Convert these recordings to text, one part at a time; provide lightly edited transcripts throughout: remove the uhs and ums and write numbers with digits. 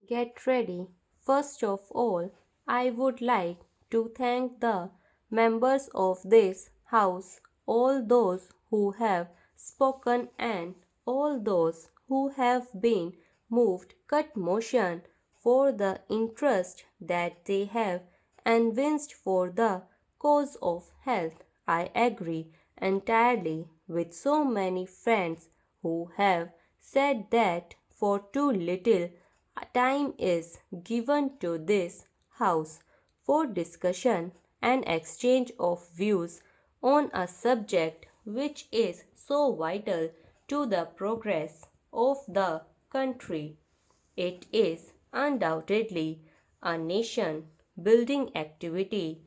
Get ready. First of all, I would like to thank the members of this House, all those who have spoken and all those who have been moved cut motion for the interest that they have evinced for the cause of health. I agree entirely with so many friends who have said that for too little time is given to this House for discussion and exchange of views on a subject which is so vital to the progress of the country. It is undoubtedly a nation building activity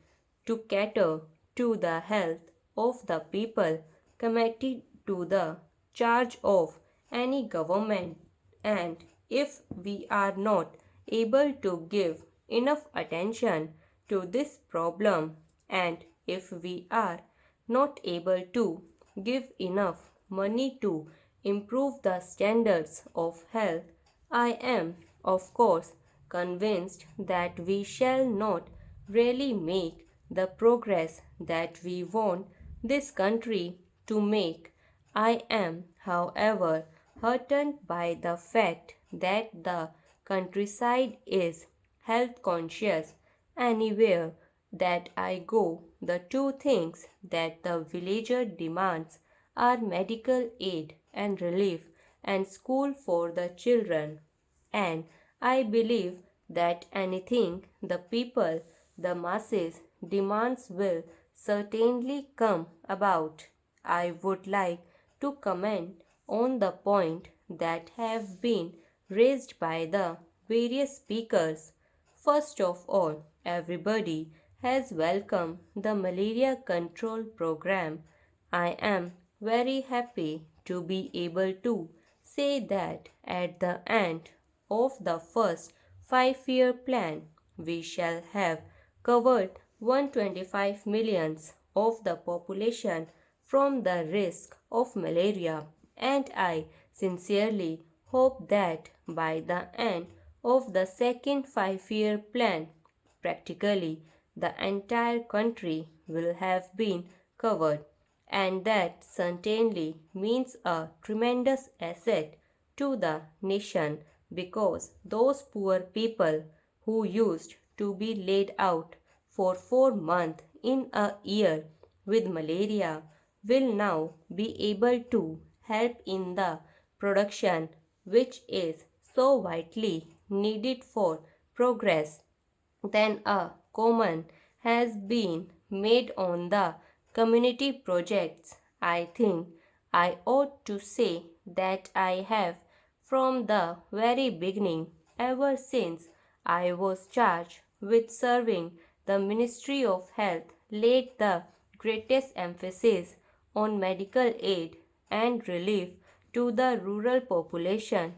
to cater to the health of the people committed to the charge of any government, and if we are not able to give enough attention to this problem, and if we are not able to give enough money to improve the standards of health, I am, of course, convinced that we shall not really make the progress that we want this country to make. I am, however, heartened by the fact that the countryside is health conscious. Anywhere that I go, the two things that the villager demands are medical aid and relief and school for the children. And I believe that anything the people, the masses, demands will certainly come about. I would like to comment on the point that have been raised by the various speakers. First of all, everybody has welcomed the malaria control program. I am very happy to be able to say that at the end of the first 5-year plan, we shall have covered 125 millions of the population from the risk of malaria, and I sincerely hope that by the end of the second 5-year plan, practically the entire country will have been covered, and that certainly means a tremendous asset to the nation because those poor people who used to be laid out for 4 months in a year with malaria will now be able to help in the production which is so vitally needed for progress. Then a comment has been made on the community projects. I think I ought to say that I have, from the very beginning, ever since I was charged with serving the Ministry of Health, laid the greatest emphasis on medical aid and relief to the rural population,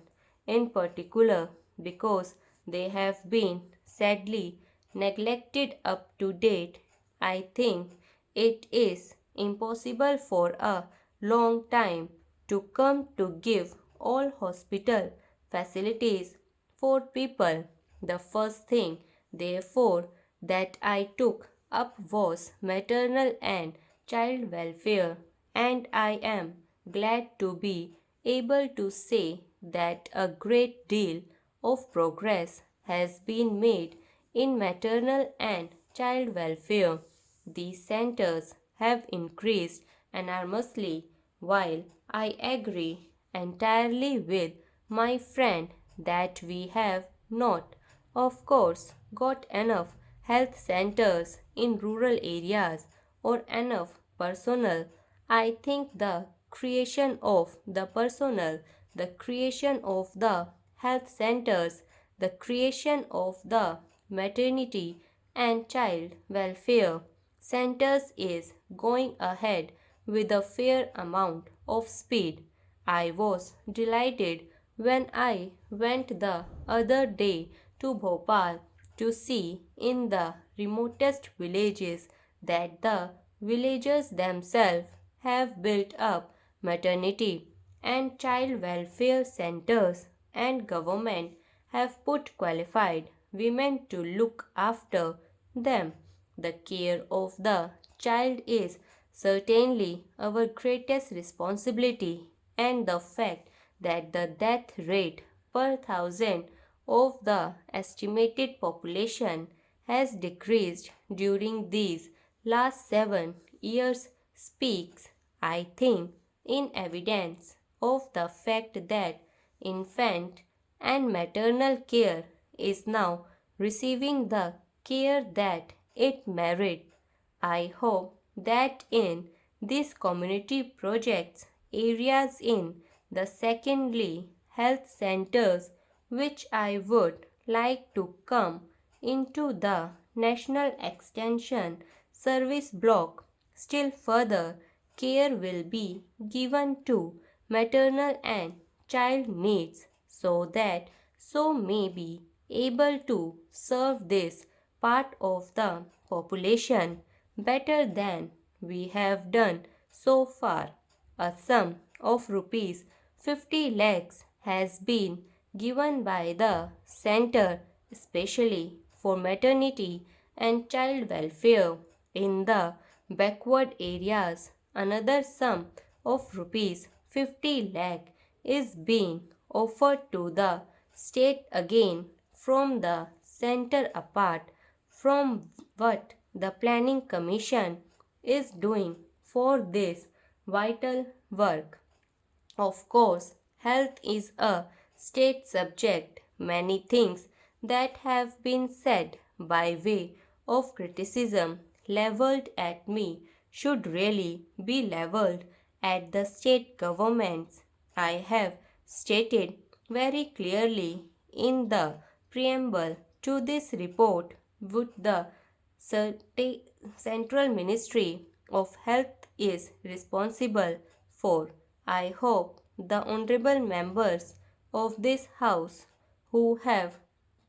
in particular because they have been sadly neglected up to date. I think it is impossible for a long time to come to give all hospital facilities for people. The first thing, therefore, that I took up was maternal and child welfare, and I am glad to be able to say that a great deal of progress has been made in maternal and child welfare. These centers have increased enormously. While I agree entirely with my friend that we have not, of course, got enough health centers in rural areas or enough personnel, I think the creation of the personnel, the creation of the health centers, the creation of the maternity and child welfare centers is going ahead with a fair amount of speed. I was delighted when I went the other day to Bhopal to see in the remotest villages that the villagers themselves have built up maternity and child welfare centers, and government have put qualified women to look after them. The care of the child is certainly our greatest responsibility, and the fact that the death rate per thousand of the estimated population has decreased during these last 7 years speaks, I think, in evidence of the fact that infant and maternal care is now receiving the care that it merits. I hope that in these community projects, areas in the secondary health centers, which I would like to come into the National Extension Service block, still further care will be given to maternal and child needs so that so may be able to serve this part of the population better than we have done so far. A sum of rupees 50 lakhs has been given by the center especially for maternity and child welfare in the backward areas. Another sum of rupees 50 lakh is being offered to the state again from the center apart from what the planning commission is doing for this vital work. Of course, health is a state subject. Many things that have been said by way of criticism leveled at me should really be leveled at the state governments. I have stated very clearly in the preamble to this report with the Central Ministry of Health is responsible for. I hope the honorable members of this House who have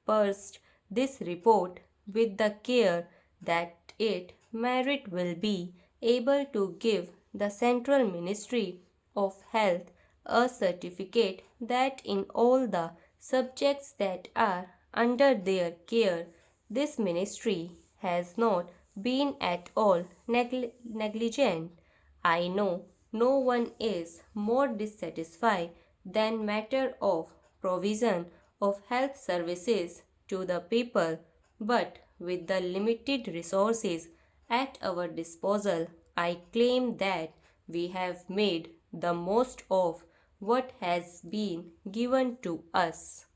pursed this report with the care that it merit will be able to give the Central Ministry of Health a certificate that in all the subjects that are under their care, this ministry has not been at all negligent. I know no one is more dissatisfied than matter of provision of health services to the people, but with the limited resources at our disposal, I claim that we have made the most of what has been given to us.